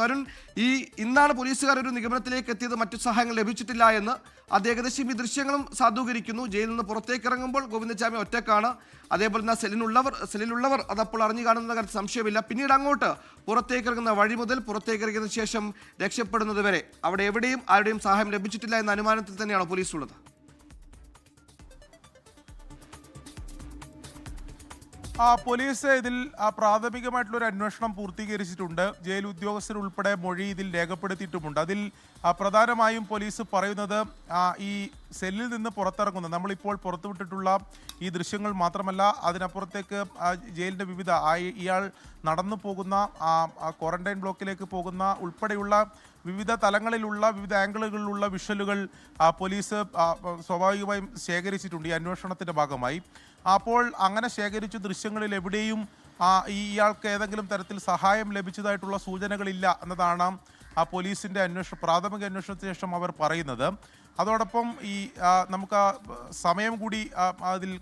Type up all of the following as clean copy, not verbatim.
അരുൺ, ഇന്നാണ് പോലീസുകാർ ഒരു നിഗമനത്തിലേക്ക് എത്തിയത്, മറ്റു സഹായങ്ങൾ ലഭിച്ചിട്ടില്ല എന്ന്. അത് ഏകദേശം ഈ ദൃശ്യങ്ങളും സാധൂകരിക്കുന്നു. ജയിലിൽ നിന്ന് പുറത്തേക്ക് ഇറങ്ങുമ്പോൾ ഗോവിന്ദചാമി ഒറ്റക്കാണ്. അതേപോലെ തന്നെ സെല്ലിലുള്ളവർ അതപ്പോൾ അറിഞ്ഞു കാണുന്ന കാര്യത്തിൽ സംശയമില്ല. പിന്നീട് അങ്ങോട്ട് പുറത്തേക്ക് ഇറങ്ങുന്ന വഴി മുതൽ പുറത്തേക്ക് ഇറങ്ങിയതിനു ശേഷം രക്ഷപ്പെടുന്നത് വരെ അവിടെ എവിടെയും ആരുടെയും സഹായം ലഭിച്ചിട്ടില്ല എന്ന അനുമാനത്തിൽ തന്നെയാണ് പോലീസ് ഉള്ളത്. പോലീസ് ഇതിൽ പ്രാഥമികമായിട്ടുള്ള ഒരു അന്വേഷണം പൂർത്തീകരിച്ചിട്ടുണ്ട്. ജയിൽ ഉദ്യോഗസ്ഥരുൾപ്പെടെ മൊഴി ഇതിൽ രേഖപ്പെടുത്തിയിട്ടുമുണ്ട്. അതിൽ പ്രധാനമായും പോലീസ് പറയുന്നത് ഈ സെല്ലിൽ നിന്ന് പുറത്തിറങ്ങുന്ന, നമ്മളിപ്പോൾ പുറത്തുവിട്ടിട്ടുള്ള ഈ ദൃശ്യങ്ങൾ മാത്രമല്ല, അതിനപ്പുറത്തേക്ക് ജയിലിൻ്റെ വിവിധ ഇയാൾ നടന്നു പോകുന്ന ക്വാറന്റൈൻ ബ്ലോക്കിലേക്ക് പോകുന്ന ഉൾപ്പെടെയുള്ള വിവിധ തലങ്ങളിലുള്ള വിവിധ ആംഗിളുകളിലുള്ള വിഷ്വലുകൾ പോലീസ് സ്വാഭാവികമായും ശേഖരിച്ചിട്ടുണ്ട് ഈ അന്വേഷണത്തിൻ്റെ ഭാഗമായി. അപ്പോൾ അങ്ങനെ ശേഖരിച്ച ദൃശ്യങ്ങളിൽ എവിടെയും ഇയാൾക്ക് ഏതെങ്കിലും തരത്തിൽ സഹായം ലഭിച്ചതായിട്ടുള്ള സൂചനകളില്ല എന്നതാണ് പോലീസിൻ്റെ പ്രാഥമിക അന്വേഷണത്തിന് ശേഷം അവർ പറയുന്നത്. അതോടൊപ്പം നമുക്ക് സമയം കൂടി അതിൽ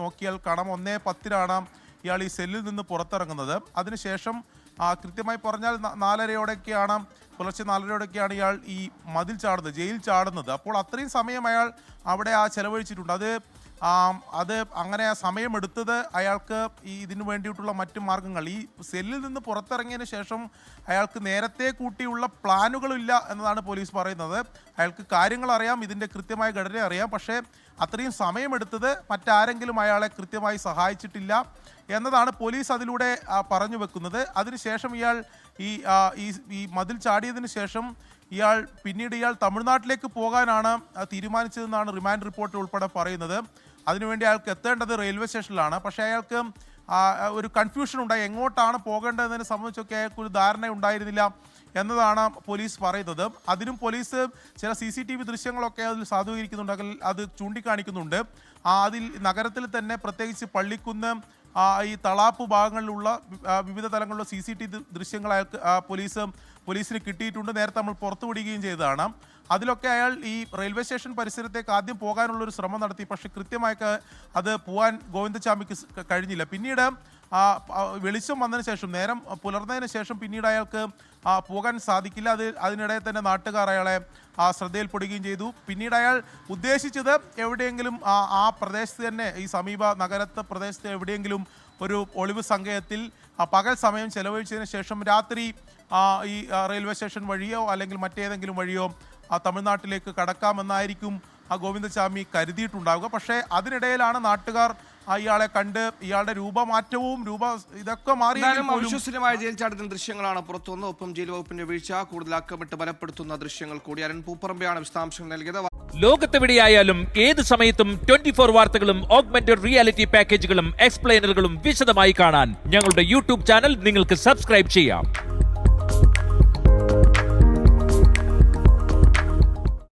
നോക്കിയാൽ കാണാം. 1:10 ഇയാൾ ഈ സെല്ലിൽ നിന്ന് പുറത്തിറങ്ങുന്നത്. അതിനുശേഷം കൃത്യമായി പറഞ്ഞാൽ 4:30 പുലർച്ചെ 4:30 ഇയാൾ ഈ മതിൽ ചാടുന്നത്, ജയിൽ ചാടുന്നത്. അപ്പോൾ അത്രയും സമയം അയാൾ അവിടെ ചെലവഴിച്ചിട്ടുണ്ട്. അത് അങ്ങനെ സമയമെടുത്തത് അയാൾക്ക് ഇതിനു വേണ്ടിയിട്ടുള്ള മറ്റു മാർഗങ്ങൾ, ഈ സെല്ലിൽ നിന്ന് പുറത്തിറങ്ങിയതിന് ശേഷം അയാൾക്ക് നേരത്തെ കൂട്ടിയുള്ള പ്ലാനുകളില്ല എന്നതാണ് പോലീസ് പറയുന്നത്. അയാൾക്ക് കാര്യങ്ങൾ അറിയാം, ഇതിൻ്റെ കൃത്യമായ ഘടന അറിയാം, പക്ഷേ അത്രയും സമയമെടുത്തത് മറ്റാരെങ്കിലും അയാളെ കൃത്യമായി സഹായിച്ചിട്ടില്ല എന്നതാണ് പോലീസ് അതിലൂടെ പറഞ്ഞു വെക്കുന്നത്. അതിനുശേഷം ഇയാൾ ഈ മതിൽ ചാടിയതിന് ശേഷം പിന്നീട് ഇയാൾ തമിഴ്നാട്ടിലേക്ക് പോകാനാണ് തീരുമാനിച്ചതെന്നാണ് റിമാൻഡ് റിപ്പോർട്ട് ഉൾപ്പെടെ പറയുന്നത്. അതിനുവേണ്ടി അയാൾക്ക് എത്തേണ്ടത് റെയിൽവേ സ്റ്റേഷനിലാണ്. പക്ഷേ അയാൾക്ക് ഒരു കൺഫ്യൂഷൻ ഉണ്ടായി, എങ്ങോട്ടാണ് പോകേണ്ടതെന്നതിനെ സംബന്ധിച്ചൊക്കെ അയാൾക്ക് ഒരു ധാരണ ഉണ്ടായിരുന്നില്ല എന്നതാണ് പോലീസ് പറയുന്നത്. അതിനും പോലീസ് ചില CCTV ദൃശ്യങ്ങളൊക്കെ അതിൽ സാധൂകരിക്കുന്നുണ്ട്, അത് ചൂണ്ടിക്കാണിക്കുന്നുണ്ട്. അതിൽ നഗരത്തിൽ തന്നെ പ്രത്യേകിച്ച് പള്ളിക്കുന്ന് ഈ തളാപ്പ് ഭാഗങ്ങളിലുള്ള വിവിധ തലങ്ങളിലുള്ള CCTV ദൃശ്യങ്ങൾ അയാൾക്ക് പോലീസിന് കിട്ടിയിട്ടുണ്ട്. നേരത്തെ നമ്മൾ പുറത്തുവിടുകയും ചെയ്തതാണ്. അതിലൊക്കെ അയാൾ ഈ റെയിൽവേ സ്റ്റേഷൻ പരിസരത്തേക്ക് ആദ്യം പോകാനുള്ളൊരു ശ്രമം നടത്തി, പക്ഷേ കൃത്യമായി അത് പോകാൻ ഗോവിന്ദചാമിക്ക് കഴിഞ്ഞില്ല. പിന്നീട് വെളിച്ചം വന്നതിന് ശേഷം, നേരം പുലർന്നതിന് ശേഷം പിന്നീട് അയാൾക്ക് പോകാൻ സാധിക്കില്ല. അതിനിടെ തന്നെ നാട്ടുകാർ അയാളെ ശ്രദ്ധയിൽപ്പെടുകയും ചെയ്തു. പിന്നീട് അയാൾ ഉദ്ദേശിച്ചത് എവിടെയെങ്കിലും ആ പ്രദേശത്ത് തന്നെ, ഈ സമീപ നഗരത്തെ പ്രദേശത്ത് എവിടെയെങ്കിലും ഒരു ഒളിവ് സങ്കേതത്തിൽ പകൽ സമയം ചെലവഴിച്ചതിന് ശേഷം രാത്രി ഈ റെയിൽവേ സ്റ്റേഷൻ വഴിയോ അല്ലെങ്കിൽ മറ്റേതെങ്കിലും വഴിയോ തമിഴ്നാട്ടിലേക്ക് കടക്കാമെന്നായിരിക്കും ഗോവിന്ദചാമി കരുതിയിട്ടുണ്ടാവുക. പക്ഷേ അതിനിടയിലാണ് നാട്ടുകാർ ഇയാളെ കണ്ട് ഇയാളുടെ രൂപമാറ്റവും ഇതൊക്കെ മാറി. അവിശ്വസനീയമായ ജയിൽ ചാടുന്ന ദൃശ്യങ്ങളാണ് പുറത്തു വന്നത്. ഒപ്പം ജയിൽ വകുപ്പിന്റെ വീഴ്ച കൂടുതൽ അക്കമിട്ട് ബലപ്പെടുത്തുന്ന ദൃശ്യങ്ങൾ കൂടി. അരുൺ പൂപ്പറമ്പയാണ് വിശദാംശങ്ങൾ നൽകിയത്. ലോകത്തെവിടെയായാലും ഏത് സമയത്തും 24 വാർത്തകളും ഓഗ്മെന്റഡ് റിയാലിറ്റി പാക്കേജുകളും എക്സ്പ്ലെയിനറുകളും വിശദമായി കാണാൻ ഞങ്ങളുടെ YouTube ചാനൽ നിങ്ങൾക്ക് സബ്സ്ക്രൈബ് ചെയ്യാം.